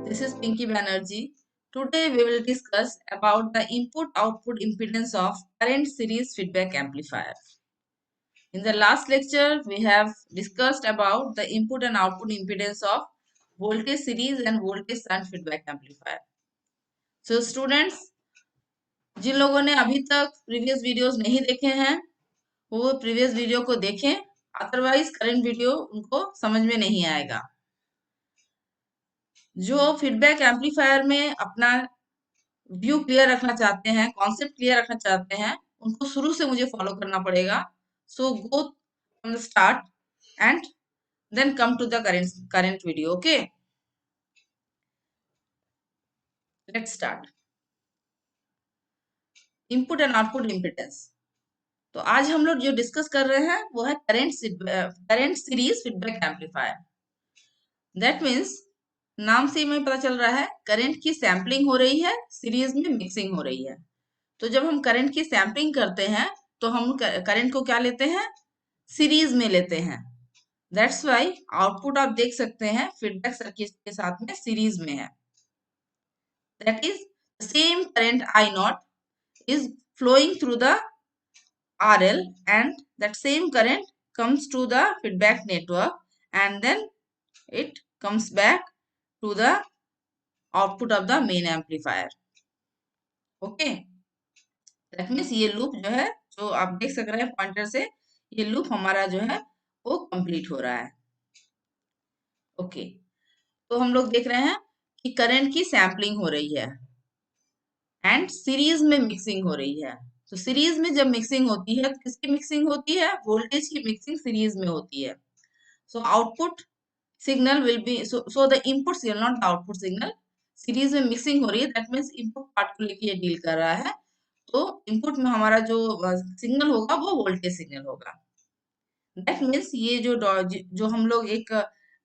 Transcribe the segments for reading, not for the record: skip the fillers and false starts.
This is Pinky Banerjee. Today we will discuss about the input-output impedance of current series feedback amplifier. In the last lecture, we have discussed about the input and output impedance of voltage series and voltage shunt feedback amplifier. So students, जिन लोगों ने अभी तक previous videos नहीं देखे हैं, वो previous video को देखें, अदरवाइज करंट वीडियो उनको समझ में नहीं आएगा। जो फीडबैक एम्पलीफायर में अपना व्यू क्लियर रखना चाहते हैं, कॉन्सेप्ट क्लियर रखना चाहते हैं, उनको शुरू से मुझे फॉलो करना पड़ेगा। So go from the start and then come to the current video. Okay, let's start. Input and output impedance. तो आज हम लोग जो डिस्कस कर रहे हैं वो है current series feedback amplifier. That means नाम से हमें पता चल रहा है करंट की सैम्पलिंग हो रही है, सीरीज में मिक्सिंग हो रही है। तो जब हम करंट की सैम्पलिंग करते हैं तो हम करंट को क्या लेते हैं, सीरीज में लेते हैं। दैट्स वाई आउटपुट आप देख सकते हैं फीडबैक सर्किट के साथ में सीरीज में है। That is same current I naught is flowing through the RL and that same current comes to the feedback network and then it comes back to the output of the main amplifier. Okay, that means ये loop जो है, जो आप देख सक रहे हैं pointer से, ये लूप हमारा जो है वो कंप्लीट हो रहा है। ओके, तो हम लोग देख रहे हैं कि करंट की सैम्पलिंग हो रही है एंड सीरीज में मिक्सिंग हो रही है। तो सीरीज में जब मिक्सिंग होती है तो किसकी मिक्सिंग होती है, वोल्टेज की मिक्सिंग सीरीज में होती है। So output signal will be so the input signal not the output signal. Series में मिक्सिंग हो रही है, दैट मीन्स इनपुट पार्ट को लेके ये डील कर रहा है। तो इनपुट में हमारा जो सिग्नल होगा वो वोल्टेज सिग्नल होगा। दैट मीन्स ये जो हम लोग एक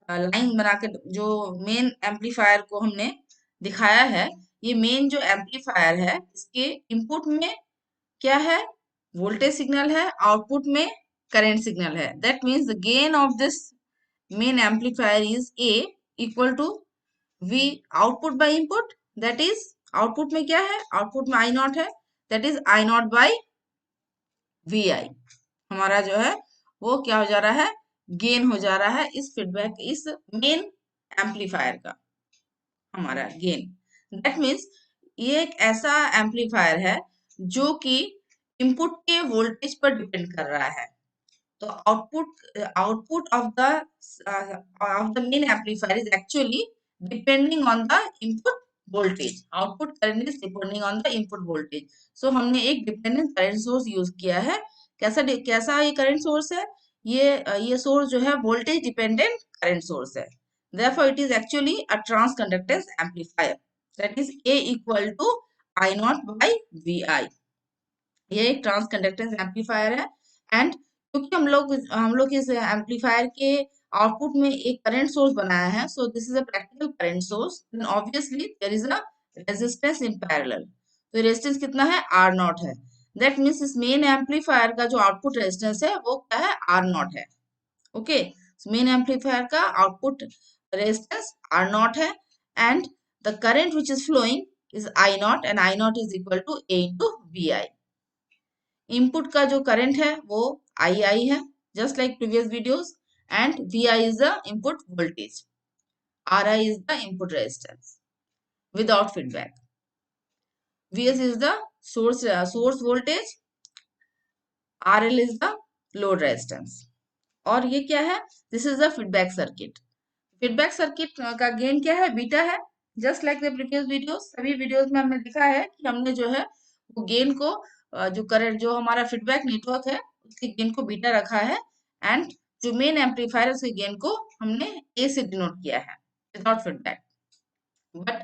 लाइन बना के जो मेन एम्पलीफायर को हमने दिखाया है, ये मेन जो एम्पलीफायर है इसके इनपुट में क्या है, वोल्टेज सिग्नल है, आउटपुट में करंट सिग्नल है। That means the gain of this main amplifier is A equal to V output by input. That is output में क्या है, आउटपुट में I नॉट है, that is I naught by VI। हमारा जो है वो क्या हो जा रहा है, गेन हो जा रहा है इस फीडबैक, इस मेन एम्पलीफायर का हमारा गेन। दैट मीन्स ये एक ऐसा एम्पलीफायर है जो कि इनपुट के वोल्टेज पर डिपेंड कर रहा है। तो output of the main amplifier is actually depending on the input voltage. Output current is depending on the input voltage. So हमने एक डिपेंडेंट करंट सोर्स यूज किया है। कैसा ये करंट सोर्स है, ये सोर्स जो है वोल्टेज डिपेंडेंट करंट सोर्स है। therefore it is actually a transconductance amplifier, that is A equal to I naught by VI। ये एक ट्रांस कंडक्टेंस एम्पलीफायर है एंड क्योंकि हम लोग इस एम्पलीफायर के आउटपुट में एक करंट सोर्स बनाया है, so this is a practical current source, then obviously there is a resistance in parallel. तो रेजिस्टेंस कितना है, आर नॉट है। दैट मीन्स इस मेन एम्पलीफायर का जो आउटपुट रेजिस्टेंस है वो क्या है, आर नॉट है। ओके, मेन एम्पलीफायर का आउटपुट रेजिस्टेंस आर नॉट है and the current which is flowing is I naught and I naught is equal to A into VI। Input का जो करंट है वो II है, just like previous videos, and VI is the input voltage, RI is the input resistance without feedback, VS is the source voltage, RL is the load resistance. और ये क्या है, this is the feedback circuit. Feedback circuit का gain क्या है, beta है। Just like the previous videos, सभी videos में हमने दिखा है कि हमने जो है वो गेन को जो करंट, जो हमारा फीडबैक नेटवर्क है उसके गेन को बीटा रखा है एंड जो मेन एम्पलीफायर है उसके गेन को हमने A से डिनोट किया है विदाउट फीडबैक। बट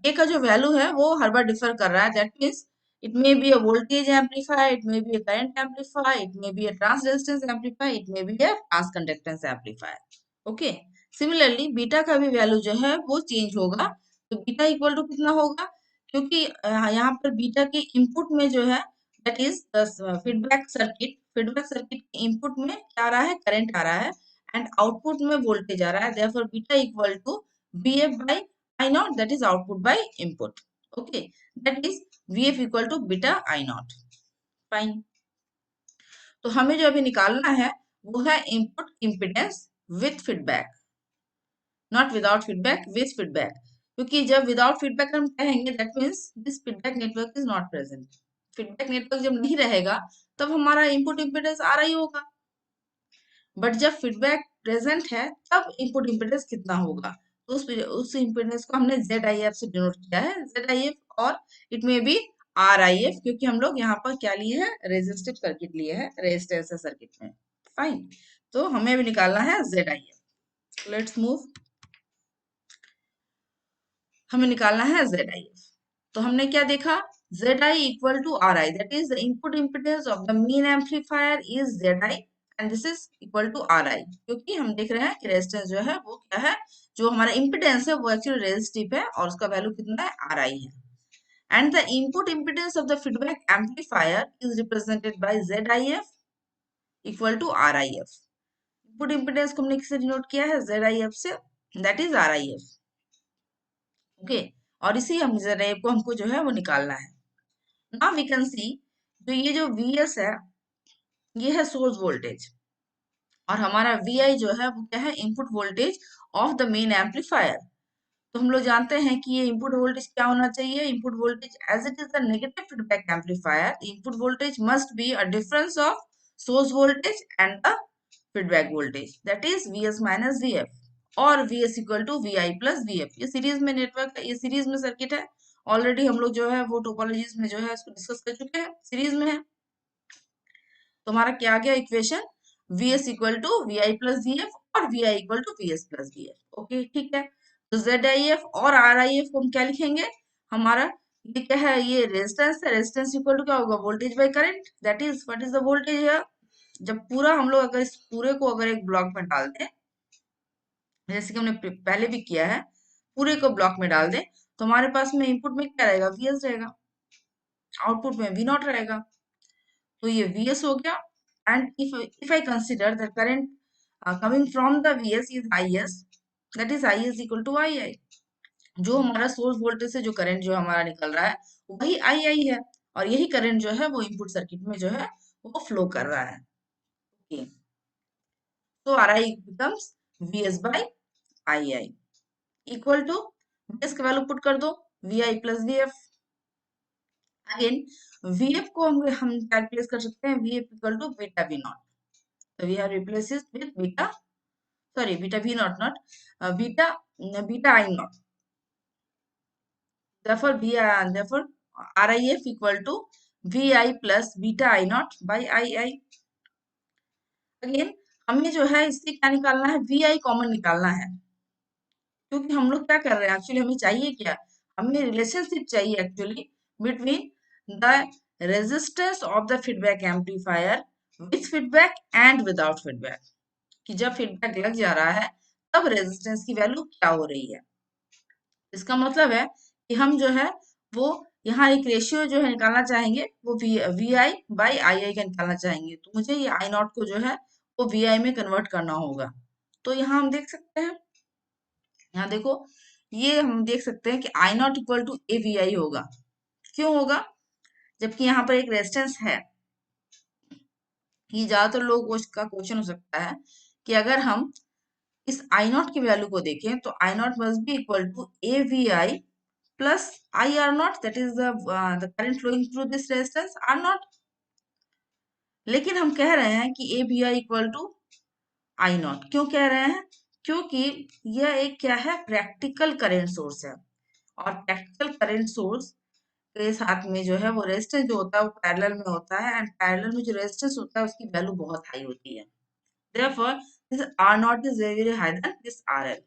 A का जो वैल्यू है वो हर बार डिफर कर रहा है। That means it may be a voltage amplifier, it may be a current amplifier, it may be a trans resistance amplifier, it may be a trans conductance amplifier। Okay, similarly beta का भी value जो है वो change होगा। तो beta equal to कितना होगा, क्योंकि यहाँ पर बीटा के इनपुट में जो है दैट इज फीडबैक सर्किट के इनपुट में क्या आ रहा है, करंट आ रहा है एंड आउटपुट में वोल्टेज आ रहा है। Therefore beta equal to BF by I naught, that is output by input. Okay, that is Vf equal to beta I naught. Fine. तो हमें जो अभी निकालना है वो है input impedance with feedback, not without feedback, with feedback. क्योंकि जब विदाउट फीडबैक हम कहेंगे that means this feedback network is not present. Feedback network जब नहीं रहेगा तब हमारा इनपुट इम्पिडेंस आ रही होगा, बट जब फीडबैक प्रेजेंट है तब इनपुट इम्पिडेंस कितना होगा, तो उस इम्पिडेंस को हमने ZIF से डिनोट किया है, ZIF, और इट में बी RIF, क्योंकि हम लोग यहाँ पर क्या लिए हैं, रेजिस्टिव सर्किट लिए हैं, रेजिस्टेंस सर्किट में। फाइन, तो हमें भी निकालना है ZIF। लेट्स मूव, हमें निकालना है ZIF। तो हमने क्या देखा, Zi equal to Ri, that is the input impedance of the mean amplifier is Zi and this is equal to Ri, क्योंकि हम देख रहे हैं कि रेजिस्टेंस जो है वो क्या है, जो हमारा इम्पिडेंस है वो एक्चुअली रेजिस्टिव है और उसका वैल्यू कितना है, Ri है। And the input impedance of the feedback amplifier is represented by ZIF equal to RIF। Input impedance को हमने किससे डिनोट किया है, ZIF से, that is RIF। ओके, और इसी हम ZIF को हमको जो है वो निकालना है। नाउ वी कैन सी, जो ये जो Vs है ये है सोर्स वोल्टेज, और हमारा Vi जो है वो क्या है, input voltage of the main amplifier. तो हम लोग जानते हैं कि ये इनपुट वोल्टेज क्या होना चाहिए, input voltage as it is the negative feedback amplifier, input voltage must be a difference of source voltage and the feedback voltage, that is Vs minus Vf, और Vs equal to Vi plus Vf। ये series में network है, ये series में circuit है, already हम लोग जो है वो टोपोलॉजीज में जो है इसको डिस्कस कर चुके हैं, सीरीज में है। तो हमारा क्या आ गया equation, Vs equal to Vi plus Vf और Vi equal to Vs plus Vf। Okay, ठीक है। तो ZIF और RIF को हम क्या लिखेंगे, हमारा ये क्या है, ये रेजिस्टेंस है, रेजिस्टेंस इक्वल टू क्या होगा, voltage by current, that is what is the voltage है। जब पूरा हम लोग अगर इस पूरे को अगर एक ब्लॉक में डाल दें, जैसे कि हमने पहले भी किया है, पूरे को ब्लॉक में डाल दें, तो हमारे पास में इनपुट में क्या रहेगा, Vs रहेगा, आउटपुट में V नॉट रहेगा। तो ये Vs हो गया, and if I consider the current coming from the Vs is Is, that is Is equal to Ii। जो हमारा सोर्स वोल्टेज से जो करंट जो हमारा निकल रहा है वही Ii है, और यही करंट जो है वो इनपुट सर्किट में जो है वो फ्लो कर रहा है। ओके, तो Ri becomes Vs by Ii equal to, Vs का वैल्यू पुट कर दो, Vi plus Vf। Again Vf को हम कैलकुलेट कर सकते हैं, Vf equal to beta V naught. So we have replaced it with beta, sorry, beta V naught, not beta I naught. Therefore, therefore RIF equal to Vi plus beta I naught by Ii। Again हमें जो है इससे क्या निकालना है, Vi common निकालना है, क्योंकि हम लोग क्या कर रहे हैं, एक्चुअली हमें चाहिए क्या, हमें रिलेशनशिप चाहिए actually between the resistance of the feedback amplifier with feedback and without feedback, कि जब फीडबैक लग जा रहा है तब रेजिस्टेंस की वैल्यू क्या हो रही है। इसका मतलब है कि हम जो है वो यहाँ एक रेशियो जो है निकालना चाहेंगे, वो VI बाई II का निकालना चाहेंगे, तो मुझे ये I नॉट को जो है वो VI में कन्वर्ट करना होगा। तो यहाँ हम देख सकते हैं, यहाँ देखो, ये हम देख सकते हैं कि I naught equal to AVI होगा। क्यों होगा, जबकि यहाँ पर एक रेजिस्टेंस है। ये ज्यादातर लोग का क्वेश्चन हो सकता है कि अगर हम इस आई नॉट की वैल्यू को देखें तो I naught must be equal to AVI plus IR naught, that is the current flowing through this resistance R naught. लेकिन हम कह रहे हैं कि AVI equal to I naught, क्यों कह रहे हैं, क्योंकि यह एक क्या है, प्रैक्टिकल करंट सोर्स है, और प्रैक्टिकल करंट सोर्स के साथ में जो है वो रेजिस्टेंस जो होता है वो पैरेलल में होता है, एंड पैरेलल में जो रेजिस्टेंस होता है उसकी वैल्यू बहुत हाई होती है। Therefore, this R naught is very very higher than this RL।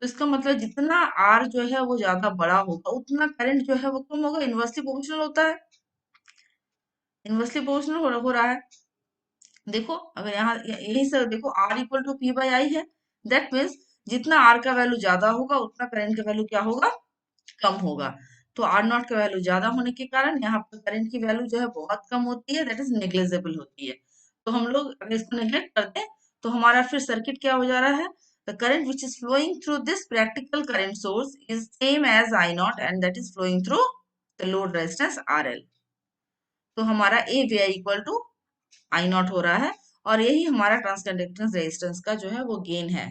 तो इसका मतलब जितना R जो है वो ज्यादा बड़ा होगा उतना करंट जो है वो कम होगा, इनवर्सली प्रोपोर्शनल होता है, इनवर्सली प्रोपोर्शनल हो रहा है। देखो अगर यहाँ यही से देखो R equal to P by I है, दैट मीन्स जितना R का वैल्यू ज्यादा होगा उतना करंट का वैल्यू क्या होगा, कम होगा। तो R नॉट का वैल्यू ज्यादा होने के कारण यहाँ पर करंट की वैल्यू जो है बहुत कम होती है, दैट इज नेग्लिजिबल होती है। तो हम लोग अगर इसको नेग्लेक्ट करते हैं तो हमारा फिर सर्किट क्या हो जा रहा है, the current which is flowing through this practical current source is same as I naught and that is flowing through the load resistance RL. तो हमारा A V I equal to I naught हो रहा है और यही हमारा transconductance resistance का जो है वो गेन है।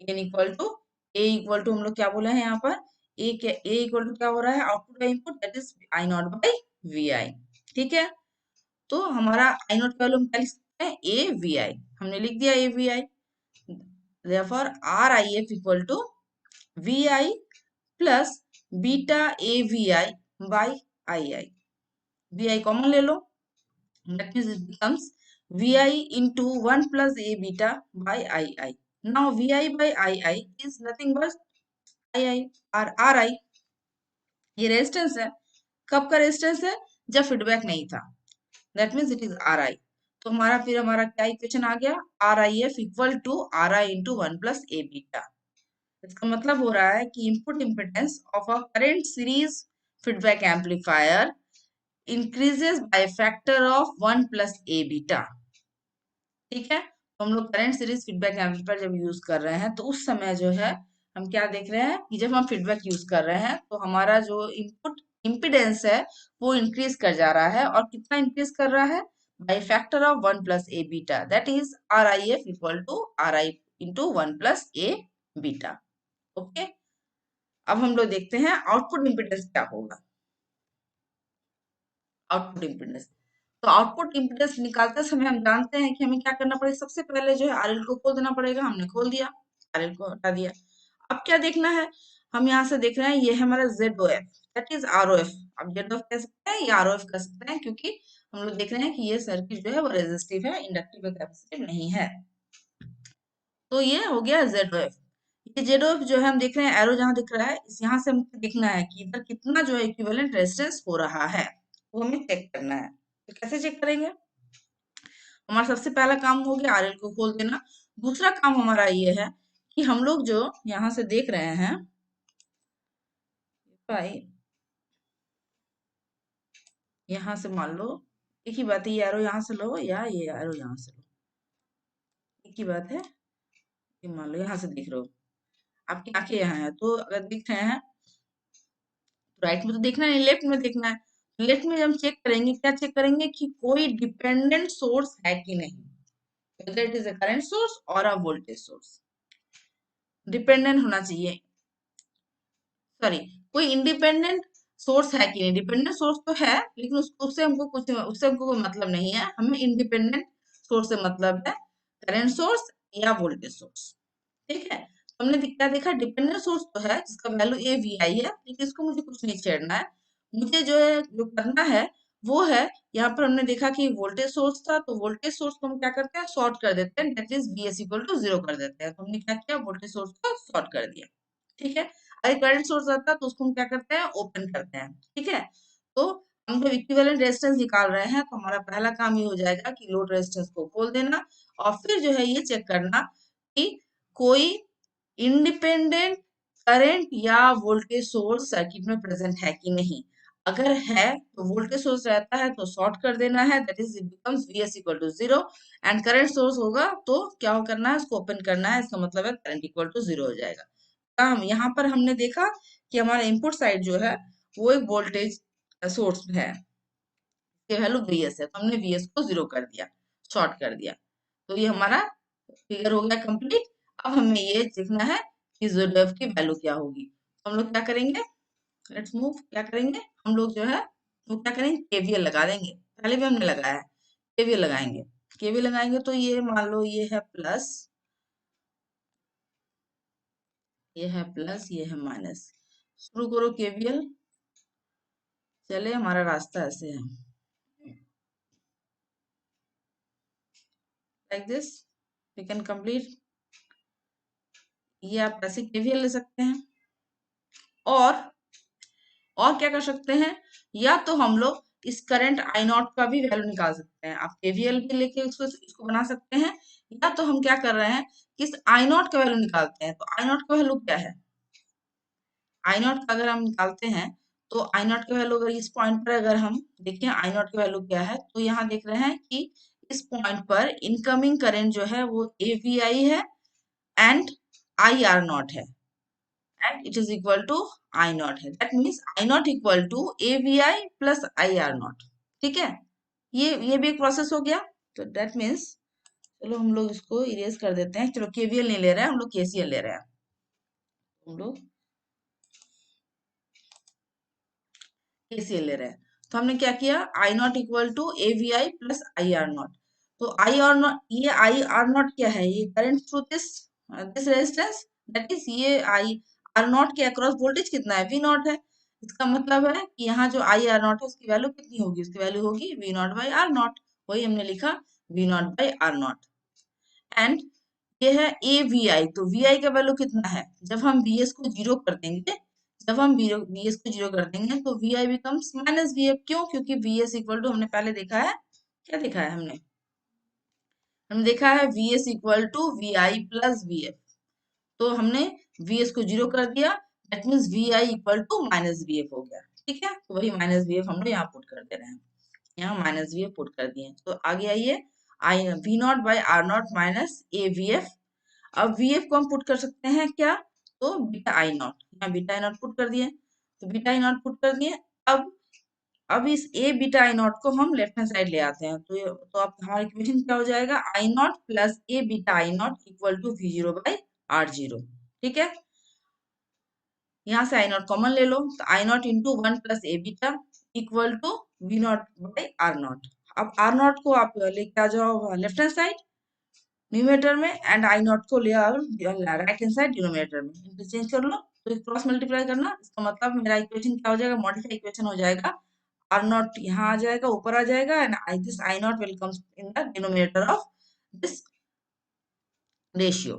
Gain equal to A equal to हम लोग क्या बोले हैं यहाँ पर ए इक्वल टू क्या हो रहा है आउटपुट का input that is I naught by V I. ठीक है, तो हमारा आई नॉट का वैल्यू हम क्या लिख सकते हैं ए वी आई, हमने लिख दिया A V I. therefore R I F equal to V I plus beta A V I by I I. V I common ले लो, that means it becomes vi into 1 plus a beta by ii. Now vi by ii is nothing but ii or ri। ये resistance है, कब का resistance है जब feedback नहीं था, that means it is ri। तो हमारा फिर हमारा क्या इक्वेशन आ गया R I F equal to R I into 1 plus A beta. इसका मतलब हो रहा है कि input impedance of a current series feedback amplifier increases by factor of 1 plus a beta। ठीक है, तो हम लोग करंट सीरीज फीडबैक एम्पलीफायर जब यूज कर रहे हैं तो उस समय जो है हम क्या देख रहे हैं कि जब हम फीडबैक यूज कर रहे हैं तो हमारा जो इनपुट इम्पिडेंस है वो इंक्रीज कर जा रहा है और कितना इंक्रीज कर रहा है by factor of 1 plus A beta, that is R I F equal to R I into 1 plus A beta. Okay, अब हम लोग देखते हैं आउटपुट इम्पिडेंस क्या होगा। आउटपुट इम्पिडेंस, तो आउटपुट इम्पिडेंस निकालते समय हम जानते हैं कि हमें क्या करना पड़ेगा, सबसे पहले जो है आरएल को खोल देना पड़ेगा। हमने खोल दिया, आरएल को हटा दिया। अब क्या देखना है, हम यहाँ से देख रहे हैं ये है हमारा Z O F that is R O F. अब जेड ओ एफ कह सकते हैं या आर ओ एफ कह सकते हैं क्योंकि हम लोग देख रहे हैं कि ये सर्किट जो है वो रेजिस्टिव है, इंडक्टिव या कैपेसिटिव नहीं है। तो ये हो गया जेड ओ एफ। ये जेड ओ एफ जो है हम देख रहे हैं एरो जहां दिख रहा है इस यहाँ से हमको देखना है कि इधर कितना जो है इक्विवेलेंट रेजिस्टेंस हो रहा है, वो हमें चेक करना है। तो कैसे चेक करेंगे, हमारा सबसे पहला काम हो गया आरएल को खोल देना। दूसरा काम हमारा ये है कि हम लोग जो यहाँ से देख रहे हैं भाई, यहाँ से मान लो एक ही बात है, ये एरो यहाँ से लो या ये एरो यहाँ से लो, एक ही बात है। ये मान लो यहाँ से देख रहे हो, आपकी आंखें यहाँ है तो अगर देख रहे हैं तो राइट में तो देखना है, लेफ्ट में देखना है। लेफ्ट में हम चेक करेंगे, क्या चेक करेंगे कि कोई डिपेंडेंट सोर्स है कि नहीं, whether it is a current source or a voltage source। Dependent होना चाहिए, सॉरी कोई इंडिपेंडेंट सोर्स है कि नहीं। डिपेंडेंट सोर्स तो है लेकिन उससे हमको कोई मतलब नहीं है, हमें इंडिपेंडेंट सोर्स से मतलब है, करंट सोर्स या वोल्टेज सोर्स। ठीक है, तो हमने क्या देखा, डिपेंडेंट सोर्स तो है जिसका वैल्यू ए वी आई है लेकिन इसको मुझे कुछ नहीं छेड़ना है। मुझे जो है जो करना है वो है, यहाँ पर हमने देखा कि वोल्टेज सोर्स था तो वोल्टेज सोर्स को हम क्या करते हैं शॉर्ट कर देते हैं, that is V S equal to 0 कर देते हैं। तो हमने क्या किया, वोल्टेज सोर्स को शॉर्ट कर दिया। ठीक है, अगर करंट सोर्स आता है तो उसको हम क्या करते हैं, ओपन करते हैं। ठीक है, तो हम जब इक्विवेलेंट रेजिस्टेंस निकाल रहे हैं तो हमारा पहला काम ये हो जाएगा कि लोड रेजिस्टेंस को खोल देना और फिर जो है ये चेक करना कि कोई इंडिपेंडेंट करंट या वोल्टेज सोर्स सर्किट में प्रेजेंट है कि नहीं। अगर है तो वोल्टेज सोर्स रहता है तो शॉर्ट कर देना है, that is it becomes VS equal to 0। And current source होगा तो क्या करना है, उसको ओपन करना है, इसका मतलब है करंट इक्वल टू 0 हो जाएगा। काम यहाँ पर हमने देखा कि हमारा इनपुट साइड जो है वो एक वोल्टेज सोर्स है, वैल्यू वीएस है, तो हमने वीएस को 0 कर दिया, शॉर्ट कर दिया। तो ये हमारा फिगर हो गया कंप्लीट। अब हमें ये देखना है कि ज़ेड की वैल्यू क्या होगी। तो हम लोग क्या करेंगे, लेट्स मूव, क्या करेंगे हम लोग जो है वो क्या करेंगे, केवीएल लगा देंगे। पहले भी हमने लगाया है, केवीएल लगाएंगे। केवीएल लगाएंगे तो ये मान लो ये है प्लस, ये है प्लस, ये है माइनस। शुरू करो केवीएल, चले हमारा रास्ता ऐसे है, like this we can complete. ये आप ऐसे केवीएल ले सकते हैं और क्या कर सकते हैं, या तो हम लोग इस करंट आई नॉट का भी वैल्यू निकाल सकते हैं। आप केवीएल भी लेके इसको बना सकते हैं, या तो हम क्या कर रहे हैं कि इस आई नॉट का वैल्यू निकालते हैं। तो आई नॉट का वैल्यू क्या है, आई नॉट का अगर हम निकालते हैं तो आई नॉट का वैल्यू अगर इस पॉइंट पर अगर हम देखें आई नॉट का वैल्यू क्या है, तो यहाँ देख रहे हैं कि इस पॉइंट पर इनकमिंग करंट जो है वो ए वी आई है एंड आई आर नॉट है, and it is equal to I naught है। That means I naught equal to A V I plus I R naught. ठीक है, ये भी एक प्रोसेस हो गया। तो दैट मीन्स चलो हम लोग इसको इरेज कर देते हैं। चलो केवीएल नहीं ले रहे हैं हम लोग, केसीएल ले रहे हैं। हम लोग केसीएल ले रहे हैं। तो हमने क्या किया, I naught equal to A V I plus I R naught. तो आई आर नॉट, ये आई आर नॉट क्या है, ये current through this resistance. That is ये आई आर नॉट के अक्रॉस वोल्टेज कितना है, वी नॉट है। इसका मतलब है कि यहाँ जो आई आर नॉट है उसकी वैल्यू कितनी होगी, उसकी वैल्यू होगी V naught by R naught. वही हमने लिखा, V naught by R naught. And ये है ए वी आई। तो वी आई का वैल्यू कितना है, जब हम वी एस को जीरो कर देंगे, जब हम वी एस को जीरो कर देंगे तो V I becomes minus V F. क्यों, क्योंकि वी एस इक्वल टू हमने पहले देखा है, क्या देखा है हमने देखा है V S equal to V I plus V F. तो हमने वी एस को जीरो कर दिया, that means V I equal to minus V F हो गया। ठीक है, तो वही माइनस वी एफ हम लोग यहाँ पुट कर दे रहे हैं, यहाँ माइनस वी एफ पुट कर दिए। तो आगे आइए, I V naught by R naught minus A V F. अब वी एफ को हम पुट कर सकते हैं क्या, तो बीटा आई नॉट, यहाँ बीटा आई नॉट पुट कर दिए। तो बीटा आई नॉट पुट कर दिए। अब अब इस ए बीटा आई नॉट को हम लेफ्ट हैंड साइड ले आते हैं। तो अब हमारा इक्वेशन क्या हो जाएगा, I naught plus A beta I naught equal to V zero by R zero. ठीक है, यहाँ से आई नॉट कॉमन ले लो, तो I naught into one plus A beta equal to V naught by R naught. अब आर नॉट को आप लेके आ जाओ लेफ्ट हैंड साइड न्यूमेरेटर में, एंड आई नॉट को ले आओ राइट हैंड साइड डिनोमिनेटर में, इंटरचेंज कर लो। तो क्रॉस मल्टीप्लाई करना, इसका मतलब मेरा इक्वेशन क्या हो जाएगा, मॉडिफाई इक्वेशन हो जाएगा। आर नॉट यहाँ आ जाएगा, ऊपर आ जाएगा, and I this I naught will come in the denominator of this ratio.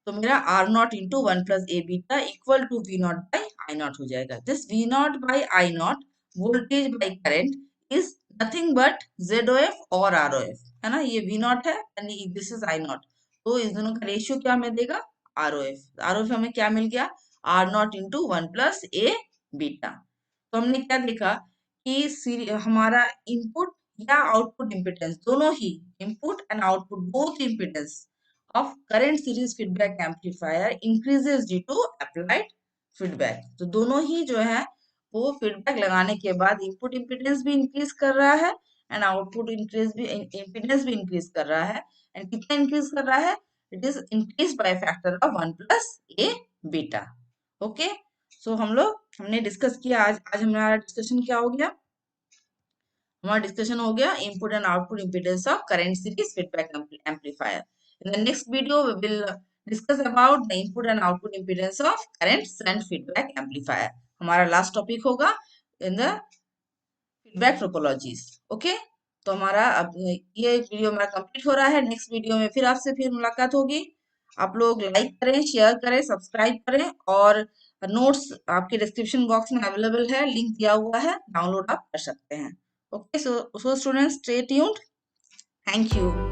तो मेरा R naught into one plus A beta equal to V naught by I naught हो जाएगा। This V naught by I naught voltage by current is nothing but Z O F और R O F, है ना। ये V naught है and this is I naught. तो इस दोनों का रेशियो क्या हमें देगा, R O F. R O F हमें क्या मिल गया, R naught into one plus A beta. तो हमने क्या देखा कि हमारा इनपुट या आउटपुट इम्पिडेंस, दोनों ही input and output both impedance of current series feedback amplifier increases due to applied feedback। तो दोनों ही जो है वो फीडबैक लगाने के बाद इनपुट इम्पीडेंस भी इंक्रीज कर रहा है एंड आउटपुट इंक्रीज भी इम्पीडेंस भी इंक्रीज कर रहा है। एंड कितना इंक्रीज कर रहा है, it is increase by factor of one plus A beta. Okay, so हमने डिस्कस किया, आज हमारा डिस्कशन क्या हो गया, हमारा डिस्कशन हो गया input and output impedance of current series feedback amplifier. In the next video, we will discuss about the input and output impedance of current shunt feedback amplifier. हमारा last topic होगा in the feedback topologies. Okay? तो हमारा अब ये video हमारा complete हो रहा है। नेक्स्ट वीडियो में फिर आपसे फिर मुलाकात होगी। आप लोग लाइक करें, शेयर करें, सब्सक्राइब करें, और नोट्स आपके डिस्क्रिप्शन बॉक्स में अवेलेबल है, लिंक दिया हुआ है, डाउनलोड आप कर सकते हैं। Okay, so students stay tuned. Thank you.